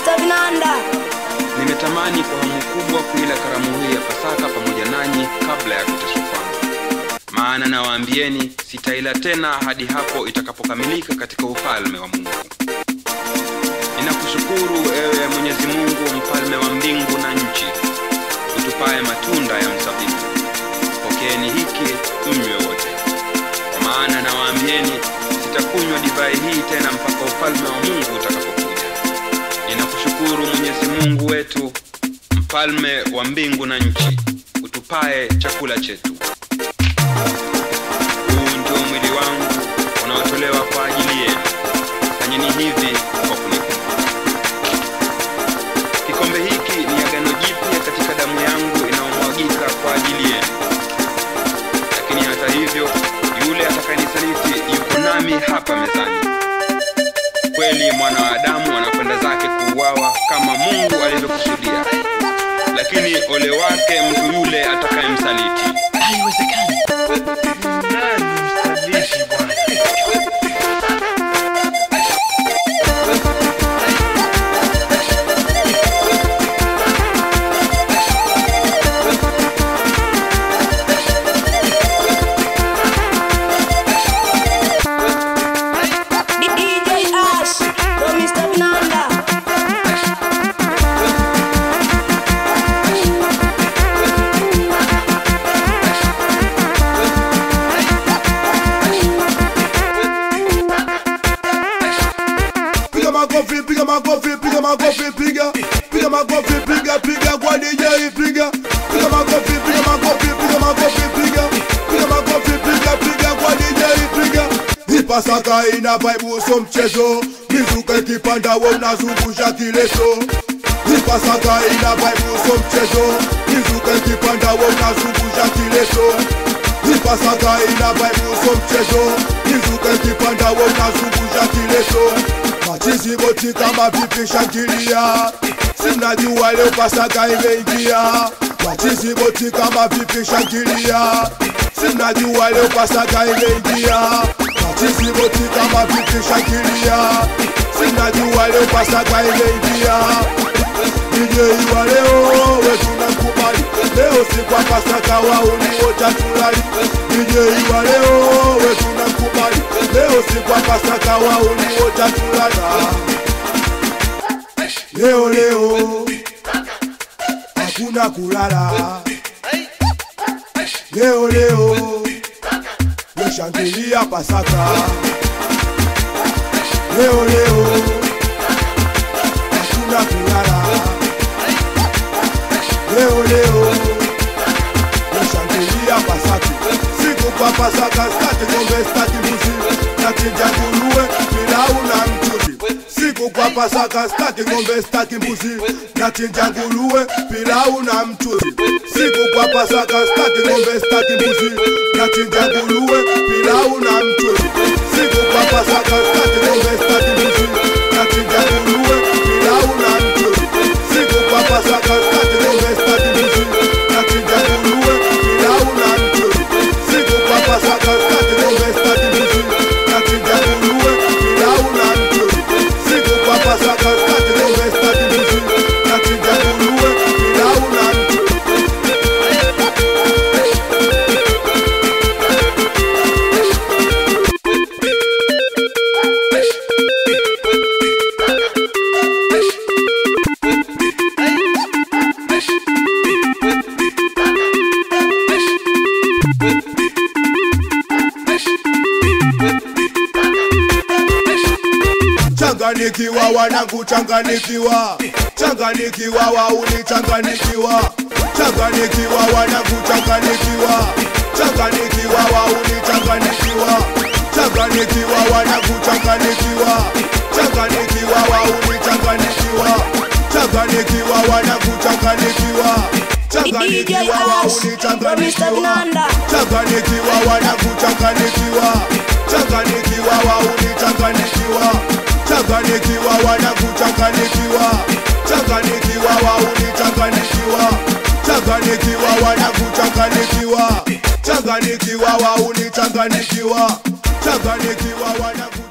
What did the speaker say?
Mr. Vinanda. Nimetamani kwa hamu kubwa kuila karamu hii ya Pasaka pamoja nanyi kabla ya kuteswa kwangu. Maana nawaambieni sitaila tena hadi hapo itakapokamilika katika ufalme wa Mungu. Ninakushukuru ewe Mwenyezi Mungu, mfalme wa mbingu na nchi, utupaye matunda ya mzabibu. Pokeeni hiki mnywe wote. Kwa maana nawaambieni sitakunywa divai hii tena mpaka ufalme wa Mungu utakapokuja. Ninakushukuru Mwenyezi Mungu wetu, mfalme wa mbingu na nchi, utupaye chakula chetu. Huu ndio mwili wangu unaotolewa kwa ajili yenu. Fanyeni hivi kwa kunikumbuka. Kikombe hiki ni agano jipya katika damu yangu inayomwagika kwa ajili yenu. Lakini hata hivyo, yule atakayenisaliti yuko nami hapa mezani. Kweli mwana wa Adamu anakwenda zake kuuawa kama Mungu alivyokusudia. Lakini ole wake mtu yule atakayemsaliti. Haiwezekani. Nani msaliti Bwana? Piga kwa DJ, piga makofi, piga kwa DJ, piga. Hii Pasaka ina vibe so mchezo, mizuka ikipanda wewe unazungusha kileso. Hii Pasaka ina vibe so mchezo, mizuka ikipanda wewe unazungusha kileso. Hii Pasaka ina vibe so mchezo, mizuka ikipanda wewe unazungusha kileso. Machizi boti kama vipi shangilia, sinajua leo Pasaka imeingia. Machizi boti kama vipi shangilia, sinajua leo Pasaka imeingia. Machizi boti kama vipi shangilia, sinajua leo Pasaka imeingia. DJ wa leo wewe tunakubali, leo si kwa Pasaka wauni wote tulali. DJ wa leo wewe tunakubali, leo si kwa Pasaka wauni wote tulali. Leo hakuna kulala. Leo washangilia Pasaka. Leo hakuna kulala. Leo washangilia Pasaka. Siku kwa Pasaka stati ngombe stati mbuzi, nachinja nguruwe pilau na mchuzi. Siku kwa Pasaka staki ngombe staki mbuzi, nachinja nguruwe pilau na mchuzi. Siku kwa Pasaka staki ngombe staki mbuzi, nachinja nguruwe pilau na mchuzi. Siku kwa Pasaka staki ngombe staki mbuzi, nachinja nguruwe pilau na mchuzi. Siku kwa Pasaka staki ngombe staki mbuzi, nachinja nguruwe pilau na mchuzi. Siku kwa Pasaka staki ngombe staki mbuzi, nachinja nguruwe pilau na mchuzi. Pasaka stati ngombe stati mbuzi, nachinja nguruwe pilau na mchuzi. Changanikiwa wanangu changanikiwa, changanikiwa wauni changanikiwa. Changanikiwa wanangu changanikiwa, changanikiwa wauni changanikiwa. Changanikiwa wanangu changanikiwa, changanikiwa wauni changanikiwa. Changanikiwa wanangu changanikiwa, changanikiwa wauni changanikiwa. Changanikiwa wanangu changanikiwa, changanikiwa wauni changanikiwa. Changanikiwa wanangu changanikiwa, changanikiwa wauni changanikiwa. Changanikiwa wanangu changanikiwa, changanikiwa wauni changanikiwa. Changanikiwa wanangu